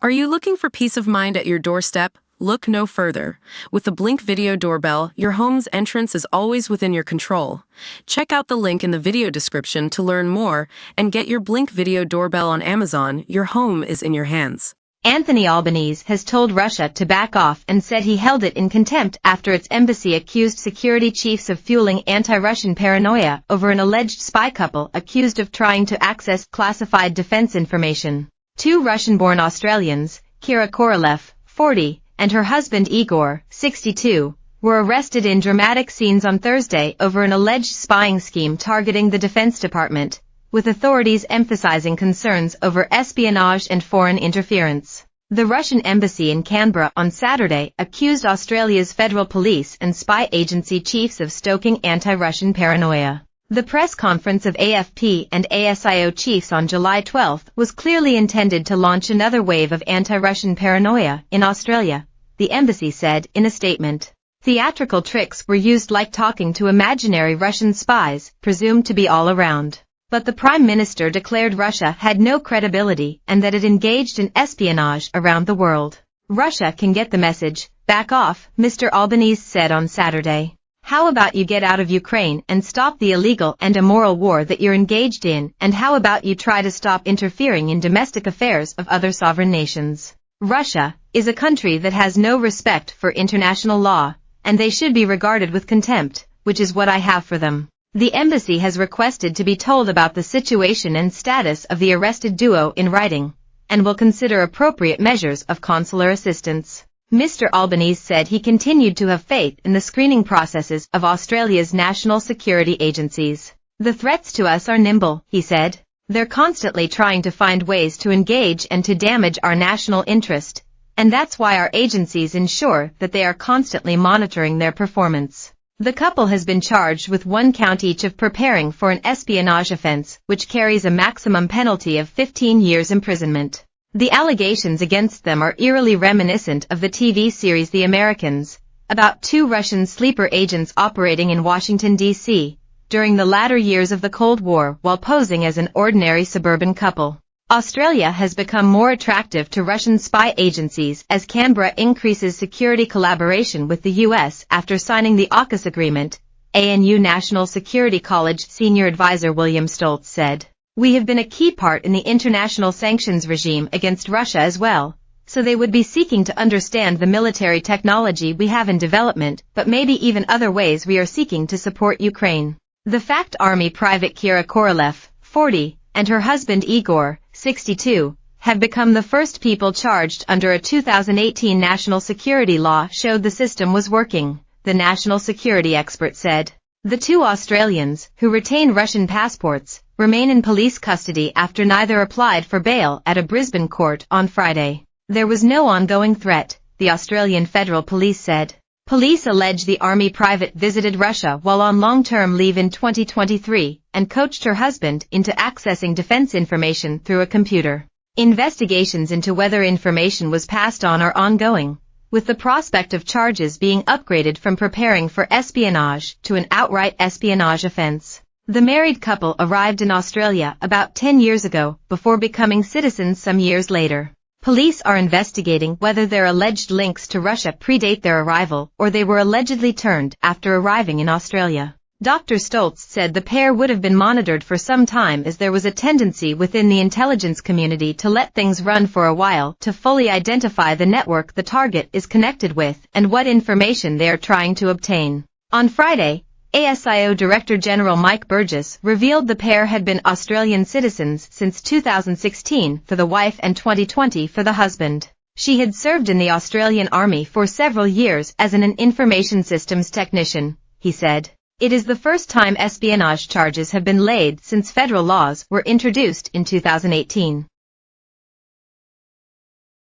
Are you looking for peace of mind at your doorstep? Look no further. With the Blink Video Doorbell, your home's entrance is always within your control. Check out the link in the video description to learn more and get your Blink Video Doorbell on Amazon. Your home is in your hands. Anthony Albanese has told Russia to back off and said he held it in contempt after its embassy accused security chiefs of fueling anti-Russian paranoia over an alleged spy couple accused of trying to access classified defense information. Two Russian-born Australians, Kira Korolev, 40, and her husband Igor, 62, were arrested in dramatic scenes on Thursday over an alleged spying scheme targeting the Defense Department, with authorities emphasizing concerns over espionage and foreign interference. The Russian embassy in Canberra on Saturday accused Australia's federal police and spy agency chiefs of stoking anti-Russian paranoia. The press conference of AFP and ASIO chiefs on July 12 was clearly intended to launch another wave of anti-Russian paranoia in Australia, the embassy said in a statement. Theatrical tricks were used like talking to imaginary Russian spies, presumed to be all around. But the Prime Minister declared Russia had no credibility and that it engaged in espionage around the world. Russia can get the message, back off, Mr. Albanese said on Saturday. How about you get out of Ukraine and stop the illegal and immoral war that you're engaged in, and how about you try to stop interfering in domestic affairs of other sovereign nations? Russia is a country that has no respect for international law, and they should be regarded with contempt, which is what I have for them. The embassy has requested to be told about the situation and status of the arrested duo in writing, and will consider appropriate measures of consular assistance. Mr. Albanese said he continued to have faith in the screening processes of Australia's national security agencies. The threats to us are nimble, he said. They're constantly trying to find ways to engage and to damage our national interest, and that's why our agencies ensure that they are constantly monitoring their performance. The couple has been charged with 1 count each of preparing for an espionage offense, which carries a maximum penalty of 15 years imprisonment. The allegations against them are eerily reminiscent of the TV series The Americans, about 2 Russian sleeper agents operating in Washington, D.C., during the latter years of the Cold War while posing as an ordinary suburban couple. Australia has become more attractive to Russian spy agencies as Canberra increases security collaboration with the U.S. after signing the AUKUS agreement, ANU National Security College senior advisor William Stoltz said. We have been a key part in the international sanctions regime against Russia as well, so they would be seeking to understand the military technology we have in development, but maybe even other ways we are seeking to support Ukraine. The fact Army Private Kira Korolev, 40, and her husband Igor, 62, have become the first people charged under a 2018 national security law showed the system was working, the national security expert said. The 2 Australians, who retain Russian passports, remain in police custody after neither applied for bail at a Brisbane court on Friday. There was no ongoing threat, the Australian Federal Police said. Police allege the Army private visited Russia while on long-term leave in 2023 and coached her husband into accessing defense information through a computer. Investigations into whether information was passed on are ongoing, with the prospect of charges being upgraded from preparing for espionage to an outright espionage offense. The married couple arrived in Australia about 10 years ago before becoming citizens some years later. Police are investigating whether their alleged links to Russia predate their arrival or they were allegedly turned after arriving in Australia. Dr. Stoltz said the pair would have been monitored for some time as there was a tendency within the intelligence community to let things run for a while to fully identify the network the target is connected with and what information they are trying to obtain. On Friday, ASIO Director General Mike Burgess revealed the pair had been Australian citizens since 2016 for the wife and 2020 for the husband. She had served in the Australian Army for several years as an information systems technician, he said. It is the first time espionage charges have been laid since federal laws were introduced in 2018.